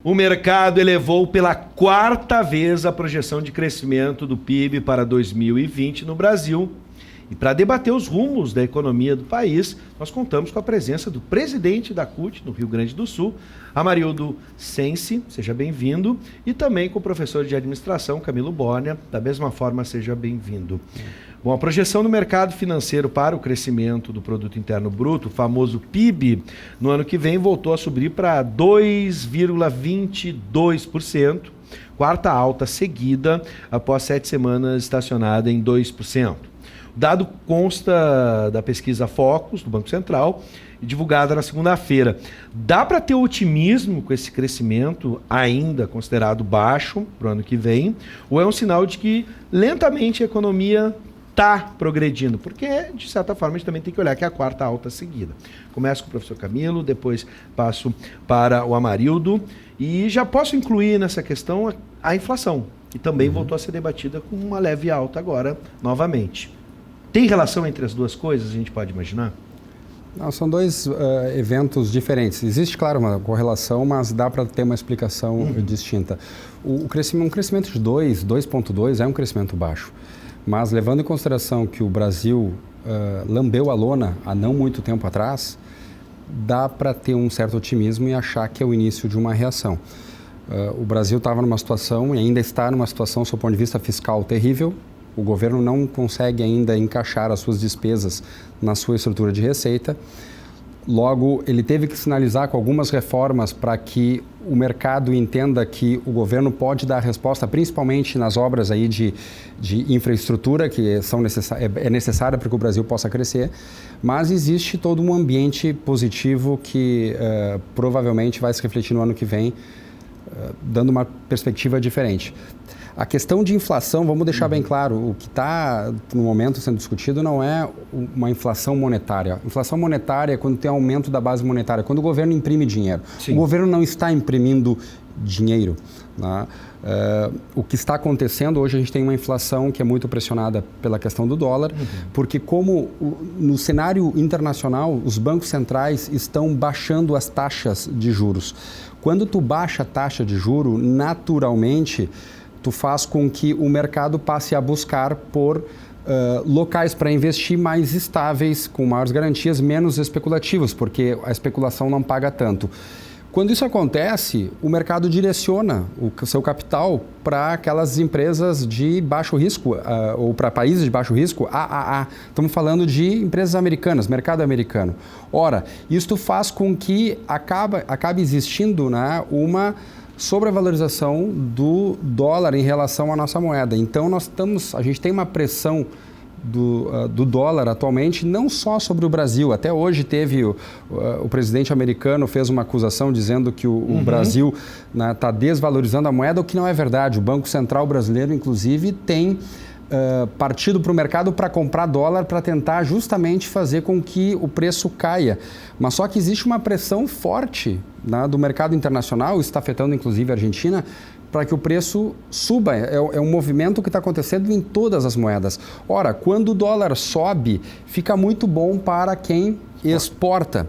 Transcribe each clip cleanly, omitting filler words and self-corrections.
O mercado elevou pela quarta vez a projeção de crescimento do PIB para 2020 no Brasil. E para debater os rumos da economia do país, nós contamos com a presença do presidente da CUT, no Rio Grande do Sul, Amarildo Sensi, seja bem-vindo, e também com o professor de administração, Camilo Borner, da mesma forma, seja bem-vindo. Bom, a projeção do mercado financeiro para o crescimento do Produto Interno Bruto, o famoso PIB, no ano que vem voltou a subir para 2,22%, quarta alta seguida após 7 semanas estacionada em 2%. O dado consta da pesquisa Focus, do Banco Central, divulgada na segunda-feira. Dá para ter otimismo com esse crescimento ainda considerado baixo para o ano que vem? Ou é um sinal de que lentamente a economia está progredindo? Porque, de certa forma, a gente também tem que olhar que é a quarta alta seguida. Começo com o professor Camilo, depois passo para o Amarildo. E já posso incluir nessa questão a inflação, que também voltou a ser debatida com uma leve alta agora, novamente. Tem relação entre as duas coisas, a gente pode imaginar? Não, são dois eventos diferentes. Existe, claro, uma correlação, mas dá para ter uma explicação distinta. Um crescimento de 2,2 é um crescimento baixo. Mas levando em consideração que o Brasil lambeu a lona há não muito tempo atrás, dá para ter um certo otimismo e achar que é o início de uma reação. O Brasil estava numa situação e ainda está numa situação, do ponto de vista fiscal, terrível. O governo não consegue ainda encaixar as suas despesas na sua estrutura de receita. Logo, ele teve que sinalizar com algumas reformas para que o mercado entenda que o governo pode dar resposta, principalmente nas obras aí de infraestrutura, que é necessária para que o Brasil possa crescer. Mas existe todo um ambiente positivo que provavelmente vai se refletir no ano que vem, dando uma perspectiva diferente. A questão de inflação, vamos deixar bem claro, o que está no momento sendo discutido não é uma inflação monetária. Inflação monetária é quando tem aumento da base monetária, quando o governo imprime dinheiro. Sim. O governo não está imprimindo dinheiro, né? O que está acontecendo hoje, a gente tem uma inflação que é muito pressionada pela questão do dólar, porque como no cenário internacional, os bancos centrais estão baixando as taxas de juros. Quando tu baixa a taxa de juro, naturalmente, tu faz com que o mercado passe a buscar por locais para investir mais estáveis, com maiores garantias, menos especulativos, porque a especulação não paga tanto. Quando isso acontece, o mercado direciona o seu capital para aquelas empresas de baixo risco, ou para países de baixo risco, AAA. Estamos falando de empresas americanas, mercado americano. Ora, isso faz com que acabe existindo, né, uma sobrevalorização do dólar em relação à nossa moeda. Então, a gente tem uma pressão do dólar atualmente, não só sobre o Brasil. Até hoje teve o presidente americano fez uma acusação dizendo que o Brasil está desvalorizando a moeda, o que não é verdade. O Banco Central brasileiro, inclusive, tem partido para o mercado para comprar dólar para tentar justamente fazer com que o preço caia. Mas só que existe uma pressão forte, né, do mercado internacional, isso está afetando inclusive a Argentina, para que o preço suba. É um movimento que está acontecendo em todas as moedas. Ora, quando o dólar sobe, fica muito bom para quem exporta.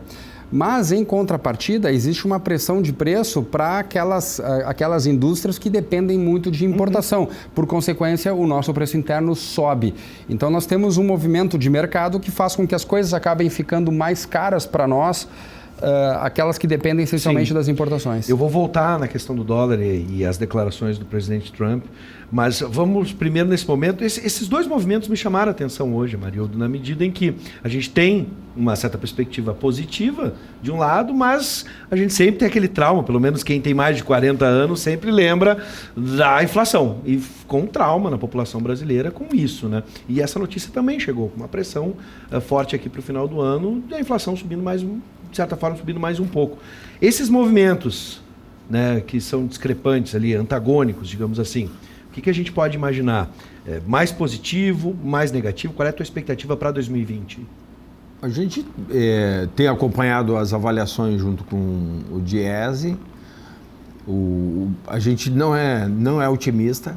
Mas, em contrapartida, existe uma pressão de preço para aquelas indústrias que dependem muito de importação. Por consequência, o nosso preço interno sobe. Então, nós temos um movimento de mercado que faz com que as coisas acabem ficando mais caras para nós, aquelas que dependem essencialmente das importações. Eu vou voltar na questão do dólar e as declarações do presidente Trump, mas vamos primeiro nesse momento. Esses dois movimentos me chamaram a atenção hoje, Amarildo, na medida em que a gente tem uma certa perspectiva positiva de um lado, mas a gente sempre tem aquele trauma, pelo menos quem tem mais de 40 anos sempre lembra da inflação e ficou um trauma na população brasileira com isso, né? E essa notícia também chegou com uma pressão forte aqui para o final do ano, e a inflação subindo de certa forma, subindo mais um pouco. Esses movimentos, né, que são discrepantes ali, antagônicos, digamos assim, o que a gente pode imaginar? Mais positivo, mais negativo? Qual é a tua expectativa para 2020? A gente tem acompanhado as avaliações junto com o Diese. A gente não é otimista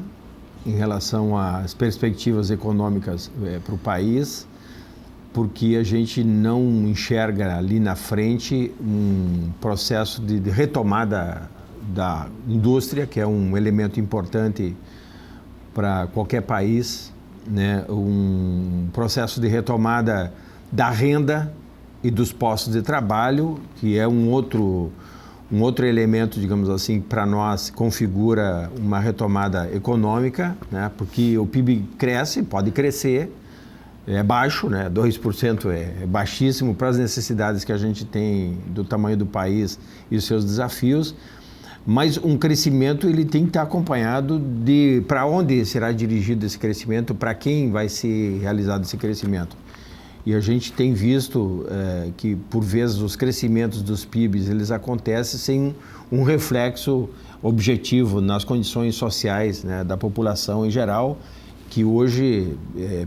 em relação às perspectivas econômicas para o país, porque a gente não enxerga ali na frente um processo de retomada da indústria, que é um elemento importante para qualquer país, né? Um processo de retomada da renda e dos postos de trabalho, que é um outro elemento, digamos assim, para nós configura uma retomada econômica, né? Porque o PIB cresce, pode crescer, é baixo, né? 2% é baixíssimo para as necessidades que a gente tem do tamanho do país e os seus desafios, mas um crescimento ele tem que estar acompanhado de para onde será dirigido esse crescimento, para quem vai ser realizado esse crescimento. E a gente tem visto que, por vezes, os crescimentos dos PIBs eles acontecem sem um reflexo objetivo nas condições sociais, né, da população em geral, que hoje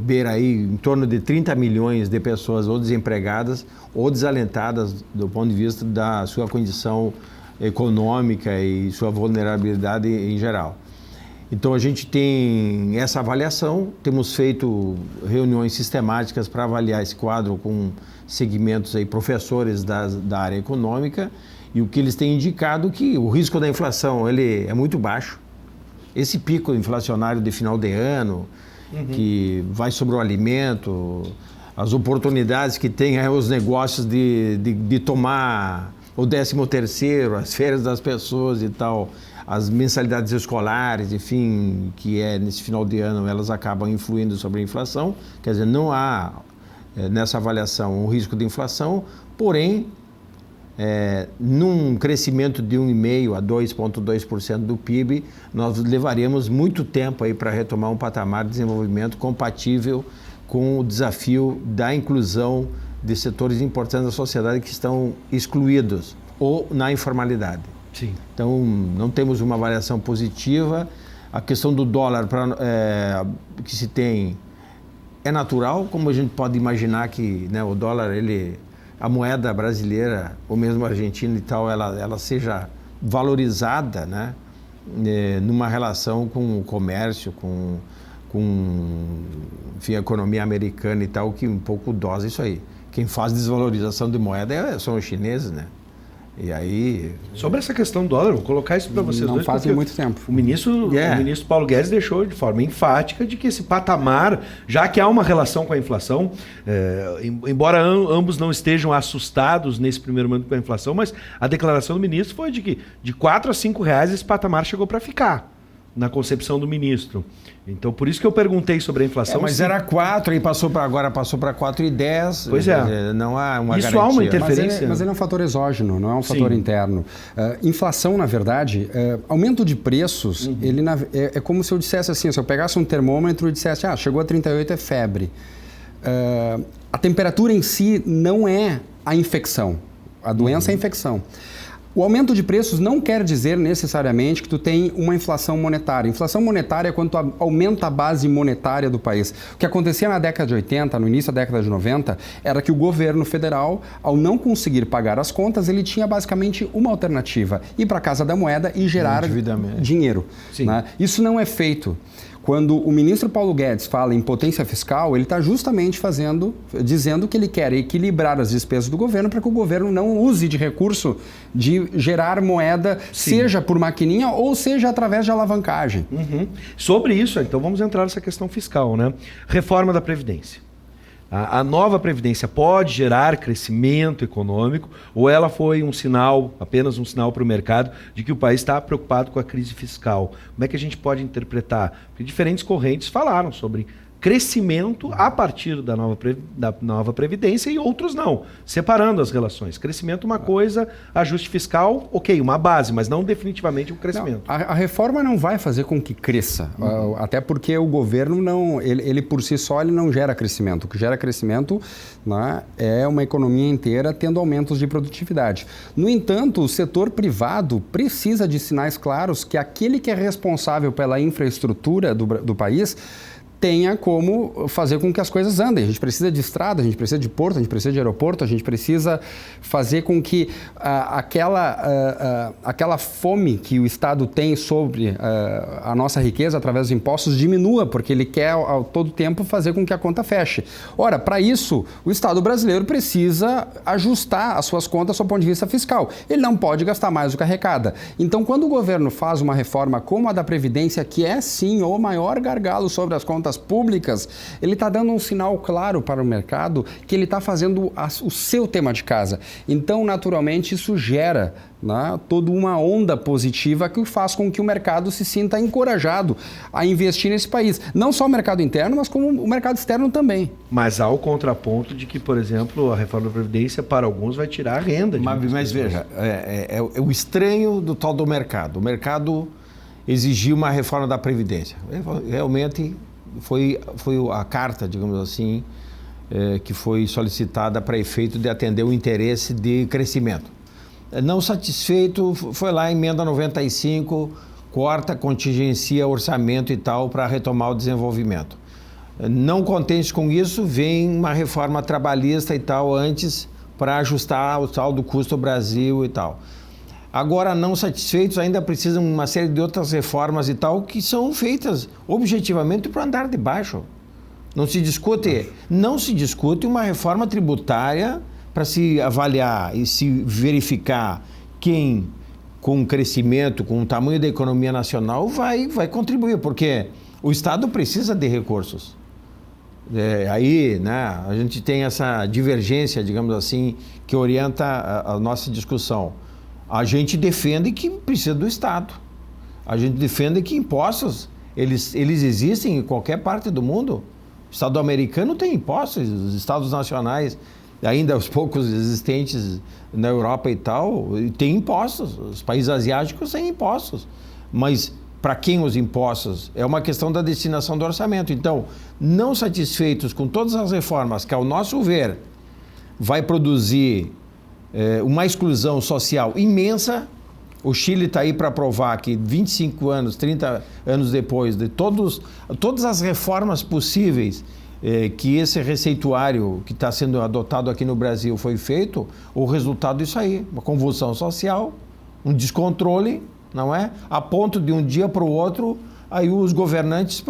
beira aí em torno de 30 milhões de pessoas ou desempregadas ou desalentadas do ponto de vista da sua condição econômica e sua vulnerabilidade em geral. Então a gente tem essa avaliação, temos feito reuniões sistemáticas para avaliar esse quadro com segmentos aí, professores da área econômica, e o que eles têm indicado é que o risco da inflação ele é muito baixo. Esse pico inflacionário de final de ano, que vai sobre o alimento, as oportunidades que tem os negócios de tomar o 13º, as férias das pessoas e tal, as mensalidades escolares, enfim, que nesse final de ano, elas acabam influindo sobre a inflação. Quer dizer, não há nessa avaliação um risco de inflação, porém, num crescimento de 1,5% a 2,2% do PIB, nós levaremos muito tempo aí para retomar um patamar de desenvolvimento compatível com o desafio da inclusão de setores importantes da sociedade que estão excluídos ou na informalidade. Sim. Então, não temos uma avaliação positiva. A questão do dólar que se tem é natural, como a gente pode imaginar que, né, o dólar, a moeda brasileira, ou mesmo argentina e tal, ela seja valorizada, né, numa relação com o comércio, com enfim, a economia americana e tal, que um pouco dosa isso aí. Quem faz desvalorização de moeda são os chineses, né? E aí... Sobre essa questão do dólar, vou colocar isso para vocês não dois. Fazem muito tempo. O ministro Paulo Guedes deixou de forma enfática de que esse patamar, já que há uma relação com a inflação, embora ambos não estejam assustados nesse primeiro momento com a inflação, mas a declaração do ministro foi de que de R$ 4 a R$ 5 esse patamar chegou para ficar, na concepção do ministro. Então, por isso que eu perguntei sobre a inflação. Mas era 4 e agora passou para 4,10. Pois é. Não há uma isso garantia. Há uma interferência. Mas ele é um fator exógeno, não é um fator interno. Inflação, na verdade, aumento de preços, ele é como se eu dissesse assim, se eu pegasse um termômetro e dissesse, chegou a 38 é febre. A temperatura em si não é a infecção. A doença é a infecção. O aumento de preços não quer dizer necessariamente que tu tem uma inflação monetária. Inflação monetária é quando tu aumenta a base monetária do país. O que acontecia na década de 80, no início da década de 90, era que o governo federal, ao não conseguir pagar as contas, ele tinha basicamente uma alternativa: ir para a Casa da Moeda e gerar dinheiro. Né? Isso não é feito. Quando o ministro Paulo Guedes fala em potência fiscal, ele está justamente dizendo que ele quer equilibrar as despesas do governo para que o governo não use de recurso de gerar moeda, seja por maquininha ou seja através de alavancagem. Sobre isso, então vamos entrar nessa questão fiscal, né? Reforma da Previdência. A nova Previdência pode gerar crescimento econômico ou ela foi apenas um sinal para o mercado de que o país está preocupado com a crise fiscal? Como é que a gente pode interpretar? Porque diferentes correntes falaram sobre crescimento a partir da nova Previdência e outros não, separando as relações. Crescimento uma coisa, ajuste fiscal, ok, uma base, mas não definitivamente um crescimento. Não, a reforma não vai fazer com que cresça, até porque o governo ele por si só ele não gera crescimento. O que gera crescimento, né, é uma economia inteira tendo aumentos de produtividade. No entanto, o setor privado precisa de sinais claros que aquele que é responsável pela infraestrutura do país tenha como fazer com que as coisas andem. A gente precisa de estrada, a gente precisa de porto, a gente precisa de aeroporto, a gente precisa fazer com que aquela fome que o Estado tem sobre a nossa riqueza através dos impostos diminua, porque ele quer ao todo tempo fazer com que a conta feche. Ora, para isso, o Estado brasileiro precisa ajustar as suas contas do ponto de vista fiscal. Ele não pode gastar mais do que arrecada. Então, quando o governo faz uma reforma como a da Previdência, que é sim o maior gargalo sobre as contas públicas, ele está dando um sinal claro para o mercado que ele está fazendo o seu tema de casa. Então, naturalmente, isso gera, né, toda uma onda positiva que faz com que o mercado se sinta encorajado a investir nesse país. Não só o mercado interno, mas como o mercado externo também. Mas há o contraponto de que, por exemplo, a reforma da Previdência, para alguns, vai tirar a renda. Mas veja, é o estranho do tal do mercado. O mercado exigiu uma reforma da Previdência. Realmente foi a carta, digamos assim, que foi solicitada para efeito de atender o interesse de crescimento. Não satisfeito, foi lá, emenda 95, corta, contingencia orçamento e tal para retomar o desenvolvimento. Não contente com isso, vem uma reforma trabalhista e tal antes para ajustar o tal do custo Brasil e tal. Agora, não satisfeitos, ainda precisam uma série de outras reformas e tal que são feitas objetivamente para andar de baixo. Não se discute uma reforma tributária para se avaliar e se verificar quem, com o crescimento, com o tamanho da economia nacional, vai contribuir, porque o Estado precisa de recursos. Aí, né, a gente tem essa divergência, digamos assim, que orienta a nossa discussão. A gente defende que precisa do Estado. A gente defende que impostos, eles existem em qualquer parte do mundo. O Estado americano tem impostos, os Estados nacionais, ainda os poucos existentes na Europa e tal, tem impostos. Os países asiáticos têm impostos. Mas para quem os impostos? É uma questão da destinação do orçamento. Então, não satisfeitos com todas as reformas que, ao nosso ver, vai produzir uma exclusão social imensa. O Chile está aí para provar que 25 anos, 30 anos depois de todas as reformas possíveis que esse receituário que está sendo adotado aqui no Brasil foi feito, o resultado disso aí, uma convulsão social, um descontrole, não é? A ponto de um dia para o outro, aí os governantes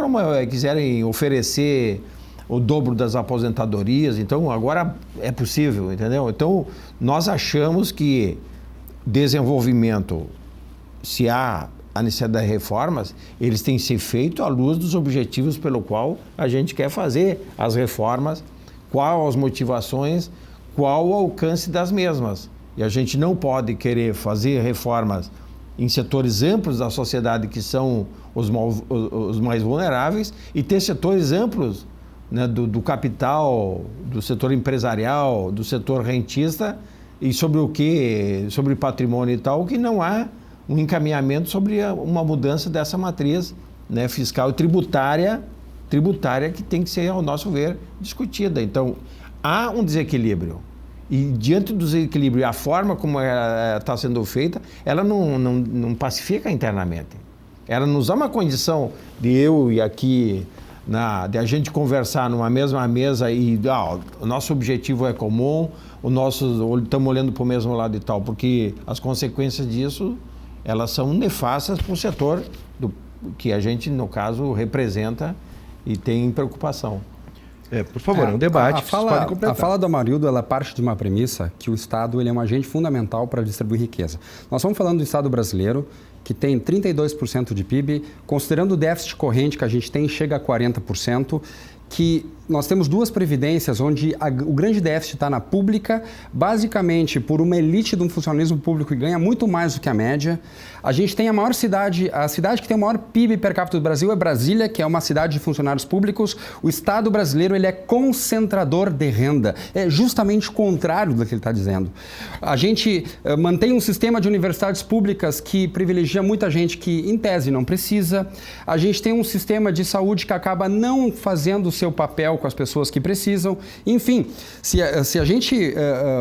quiserem oferecer o dobro das aposentadorias. Então, agora é possível, entendeu? Então, nós achamos que desenvolvimento, se há a necessidade de reformas, eles têm que ser feitos à luz dos objetivos pelo qual a gente quer fazer as reformas, qual as motivações, qual o alcance das mesmas. E a gente não pode querer fazer reformas em setores amplos da sociedade que são os mais vulneráveis e ter setores amplos, né, do capital, do setor empresarial, do setor rentista e sobre patrimônio e tal, que não há um encaminhamento sobre uma mudança dessa matriz, né, fiscal e tributária que tem que ser, ao nosso ver, discutida. Então, há um desequilíbrio. E diante do desequilíbrio, a forma como ela está sendo feita, ela não pacifica internamente. Ela nos dá uma condição de eu e aqui, de a gente conversar numa mesma mesa e o nosso objetivo é comum, estamos olhando para o mesmo lado e tal, porque as consequências disso, elas são nefastas para o setor que a gente, no caso, representa e tem preocupação. Por favor, é um debate. A fala do Amarildo, ela parte de uma premissa que o Estado ele é um agente fundamental para distribuir riqueza. Nós estamos falando do Estado brasileiro, que tem 32% de PIB, considerando o déficit corrente que a gente tem, chega a 40%, que nós temos duas previdências onde o grande déficit está na pública, basicamente por uma elite de um funcionalismo público que ganha muito mais do que a média. A gente tem a cidade que tem o maior PIB per capita do Brasil é Brasília, que é uma cidade de funcionários públicos. O Estado brasileiro ele é concentrador de renda. É justamente o contrário do que ele está dizendo. A gente mantém um sistema de universidades públicas que privilegia muita gente que, em tese, não precisa. A gente tem um sistema de saúde que acaba não fazendo o seu papel com as pessoas que precisam. Enfim, se a gente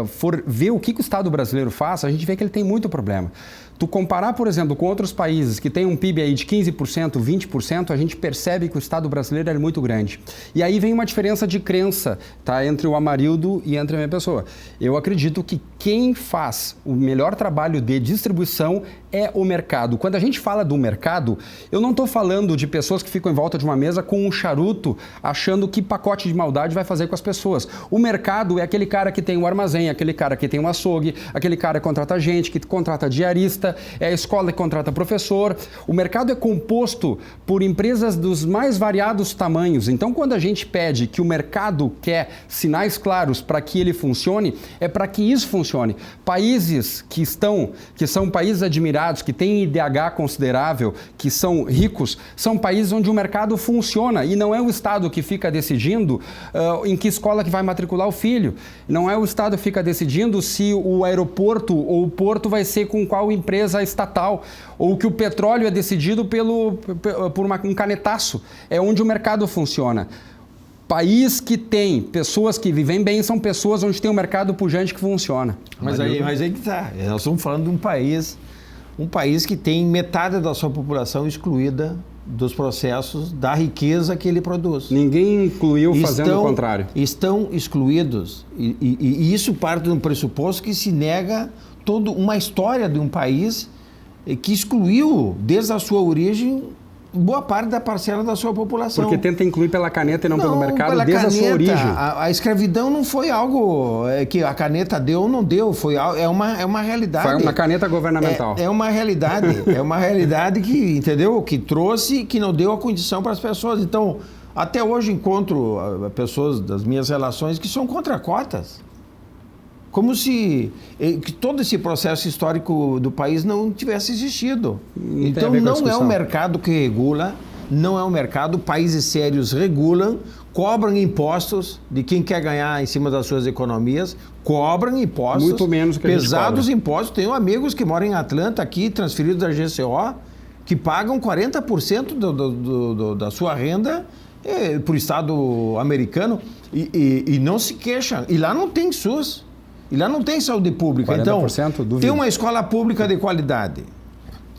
for ver o que o Estado brasileiro faz, a gente vê que ele tem muito problema. Tu comparar, por exemplo, com outros países que têm um PIB aí de 15%, 20%, a gente percebe que o Estado brasileiro é muito grande. E aí vem uma diferença de crença, tá, entre o Amarildo e entre a minha pessoa. Eu acredito que quem faz o melhor trabalho de distribuição é o mercado. Quando a gente fala do mercado, eu não estou falando de pessoas que ficam em volta de uma mesa com um charuto achando que pacote de maldade vai fazer com as pessoas. O mercado é aquele cara que tem um armazém, aquele cara que tem um açougue, aquele cara que contrata gente, que contrata diarista, é a escola que contrata professor. O mercado é composto por empresas dos mais variados tamanhos. Então, quando a gente pede que o mercado quer sinais claros para que ele funcione, é para que isso funcione. Países que são países admirados, que têm IDH considerável, que são ricos, são países onde o mercado funciona e não é o Estado que fica decidindo em que escola que vai matricular o filho. Não é o Estado que fica decidindo se o aeroporto ou o porto vai ser com qual empresa estatal, ou que o petróleo é decidido por um canetaço. É onde o mercado funciona. País que tem pessoas que vivem bem são pessoas onde tem um mercado pujante que funciona. Mas aí que está. Nós estamos falando de um país que tem metade da sua população excluída dos processos da riqueza que ele produz. Ninguém incluiu fazendo o contrário. Estão excluídos. E isso parte de um pressuposto que se nega toda uma história de um país que excluiu, desde a sua origem, boa parte da parcela da sua população. Porque tenta incluir pela caneta e não pelo mercado desde a sua origem. A escravidão não foi algo que a caneta deu ou não deu, é uma realidade. Foi uma caneta governamental. É uma realidade que, entendeu? Que trouxe, que não deu a condição para as pessoas. Então, até hoje encontro pessoas das minhas relações que são contra cotas. Como se todo esse processo histórico do país não tivesse existido. Então, não é o mercado que regula, não é o mercado. Países sérios regulam, cobram impostos de quem quer ganhar em cima das suas economias, cobram impostos. Muito menos que pesados impostos. Tenho amigos que moram em Atlanta, aqui, transferidos da GCO, que pagam 40% da sua renda para o Estado americano e não se queixam. E lá não tem SUS. E lá não tem saúde pública. Então, ter uma escola pública de qualidade,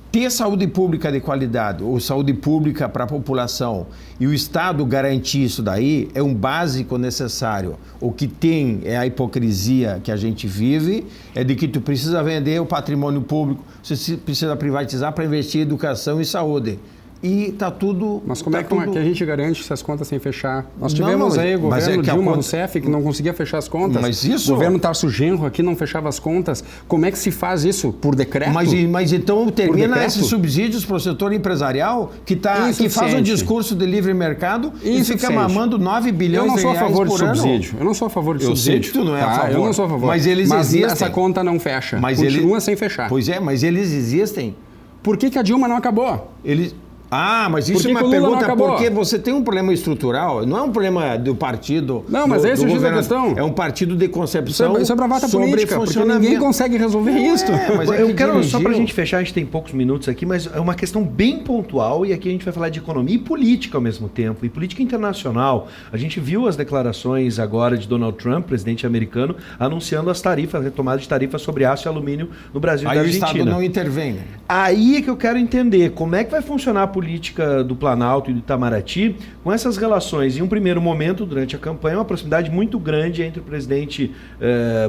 ter saúde pública de qualidade, ou saúde pública para a população, e o Estado garantir isso daí, é um básico necessário. O que tem é a hipocrisia que a gente vive, é de que tu precisa vender o patrimônio público, você precisa privatizar para investir em educação e saúde. E está tudo... Mas como é que a gente garante essas contas sem fechar? Nós tivemos aí o governo Dilma Rousseff que não conseguia fechar as contas. Mas isso... O governo Tarso Genro aqui não fechava as contas. Como é que se faz isso? Por decreto? Mas então termina esses subsídios para o setor empresarial que faz um discurso de livre mercado e fica mamando 9 bilhões de reais por ano. Eu não sou a favor de subsídio. Eu sei que tu não é a favor. Eu não sou a favor. Mas eles existem. Essa conta não fecha. Continua sem fechar. Pois é, mas eles existem. Por que a Dilma não acabou? Mas isso é uma pergunta, porque você tem um problema estrutural, não é um problema do partido. Não, mas esse é a questão. É um partido de concepção. Isso é bravata política, porque ninguém consegue resolver isso. Mas eu quero, só para a gente fechar, a gente tem poucos minutos aqui, mas é uma questão bem pontual, e aqui a gente vai falar de economia e política ao mesmo tempo, e política internacional. A gente viu as declarações agora de Donald Trump, presidente americano, anunciando as tarifas, a retomada de tarifas sobre aço e alumínio no Brasil e da Argentina. Aí o Estado não intervém. Aí é que eu quero entender como é que vai funcionar a política do Planalto e do Itamaraty com essas relações. Em um primeiro momento, durante a campanha, uma proximidade muito grande entre o presidente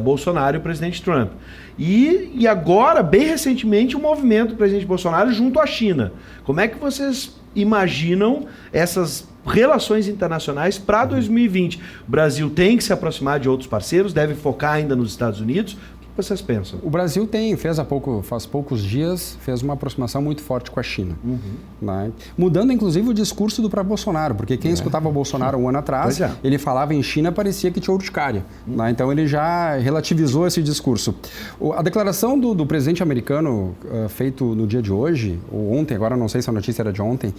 Bolsonaro e o presidente Trump. E agora, bem recentemente, o movimento do presidente Bolsonaro junto à China. Como é que vocês imaginam essas relações internacionais para 2020? O Brasil tem que se aproximar de outros parceiros, deve focar ainda nos Estados Unidos. O que vocês pensam? O Brasil faz poucos dias, fez uma aproximação muito forte com a China. Né? Mudando, inclusive, o discurso do próprio Bolsonaro, porque quem escutava o Bolsonaro um ano atrás, ele falava em China, parecia que tinha urticária. Né? Então, ele já relativizou esse discurso. A declaração do presidente americano, feito no dia de hoje, ou ontem, agora não sei se a notícia era de ontem,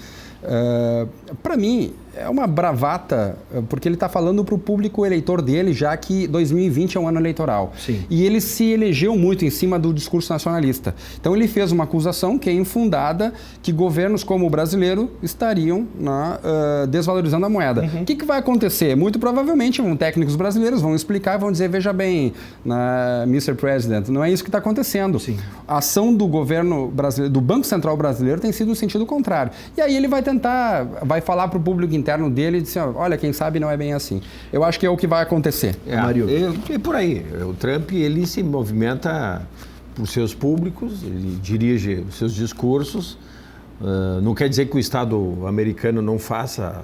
para mim, é uma bravata, porque ele está falando para o público eleitor dele, já que 2020 é um ano eleitoral. Sim. E ele se elegeu muito em cima do discurso nacionalista. Então ele fez uma acusação que é infundada, que governos como o brasileiro estariam desvalorizando a moeda. O que vai acontecer? Muito provavelmente técnicos brasileiros vão explicar e vão dizer, veja bem, Mr. President, não é isso que está acontecendo. Sim. A ação do governo brasileiro, do Banco Central brasileiro, tem sido no sentido contrário. E aí ele vai falar para o público interno dele e dizer, olha, quem sabe não é bem assim. Eu acho que é o que vai acontecer. Mário. É por aí. O Trump, ele se movimenta para os seus públicos, ele dirige os seus discursos. Não quer dizer que o Estado americano não faça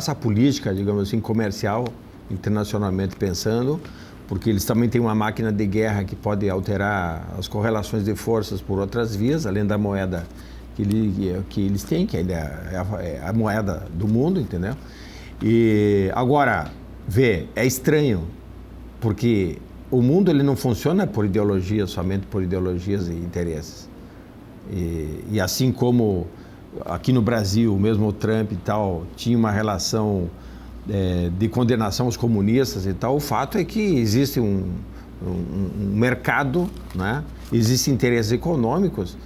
a política, digamos assim, comercial, internacionalmente pensando, porque eles também têm uma máquina de guerra que pode alterar as correlações de forças por outras vias, além da moeda que eles têm, que ainda é a moeda do mundo, entendeu? E agora, é estranho, porque o mundo ele não funciona por ideologias, somente por ideologias e interesses. E assim como aqui no Brasil, mesmo o Trump e tal, tinha uma relação de condenação aos comunistas e tal, o fato é que existe um mercado, né? Existem interesses econômicos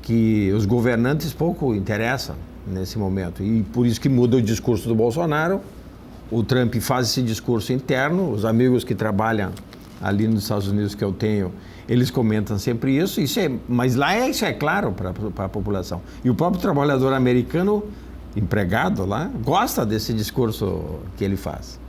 que os governantes pouco interessam nesse momento. E por isso que muda o discurso do Bolsonaro. O Trump faz esse discurso interno, os amigos que trabalham ali nos Estados Unidos que eu tenho, eles comentam sempre isso, mas lá isso é claro para a população. E o próprio trabalhador americano, empregado lá, gosta desse discurso que ele faz.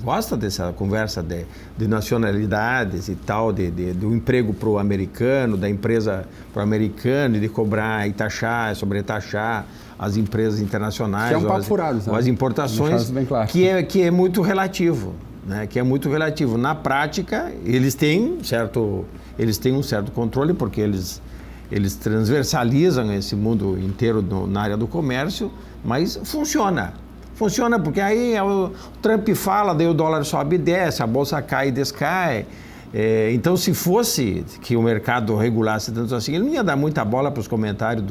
Gosta dessa conversa de nacionalidades e tal, do emprego para o americano, da empresa para o americano, de cobrar e taxar, sobretaxar as empresas internacionais, que é um papo furado, ou as importações, bem claro. que é muito relativo. Né, que é muito relativo. Na prática, eles têm um certo controle, porque eles transversalizam esse mundo inteiro na área do comércio, mas funciona. Funciona porque aí o Trump fala, daí o dólar sobe e desce, a bolsa cai e descai. Então, se fosse que o mercado regulasse tanto assim, ele não ia dar muita bola para os comentários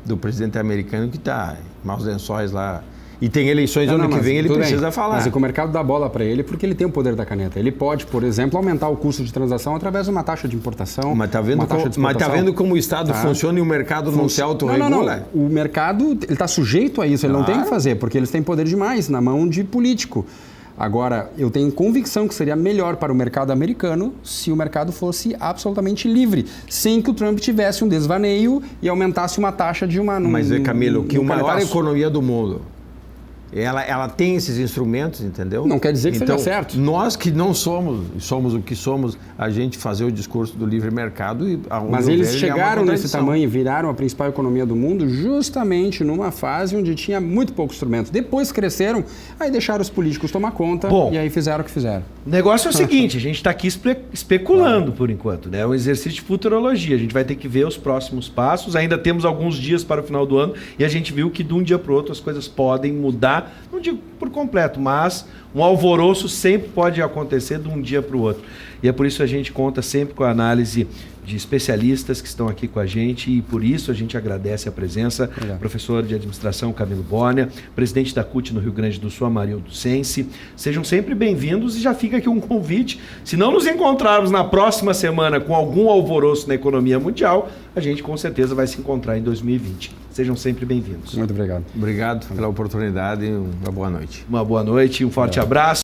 do presidente americano que está em maus lençóis lá. E tem eleições ano que vem, ele precisa falar. Mas o mercado dá bola para ele porque ele tem o poder da caneta. Ele pode, por exemplo, aumentar o custo de transação através de uma taxa de importação. Mas está vendo como o Estado funciona e o mercado não se autorregula? Não. O mercado está sujeito a isso, ele não tem o que fazer, porque eles têm poder demais na mão de político. Agora, eu tenho convicção que seria melhor para o mercado americano se o mercado fosse absolutamente livre, sem que o Trump tivesse um desvaneio e aumentasse uma taxa de uma... Mas, Camilo, que a maior economia do mundo... Ela tem esses instrumentos, entendeu? Não quer dizer que seja certo. Nós que não somos o que somos, a gente fazer o discurso do livre mercado e... Mas eles chegaram nesse tamanho e viraram a principal economia do mundo justamente numa fase onde tinha muito pouco instrumento. Depois cresceram, aí deixaram os políticos tomar conta e aí fizeram o que fizeram. O negócio é o seguinte, a gente está aqui especulando por enquanto, né? É um exercício de futurologia. A gente vai ter que ver os próximos passos. Ainda temos alguns dias para o final do ano e a gente viu que de um dia para o outro as coisas podem mudar. Não digo por completo, mas um alvoroço sempre pode acontecer de um dia para o outro. E é por isso que a gente conta sempre com a análise de especialistas que estão aqui com a gente e por isso a gente agradece a presença. Professor de administração Camilo Borner, presidente da CUT no Rio Grande do Sul, Amarildo Sense. Sejam sempre bem-vindos e já fica aqui um convite. Se não nos encontrarmos na próxima semana com algum alvoroço na economia mundial, a gente com certeza vai se encontrar em 2020. Sejam sempre bem-vindos. Muito obrigado. Obrigado pela oportunidade e uma boa noite. Uma boa noite e um forte abraço.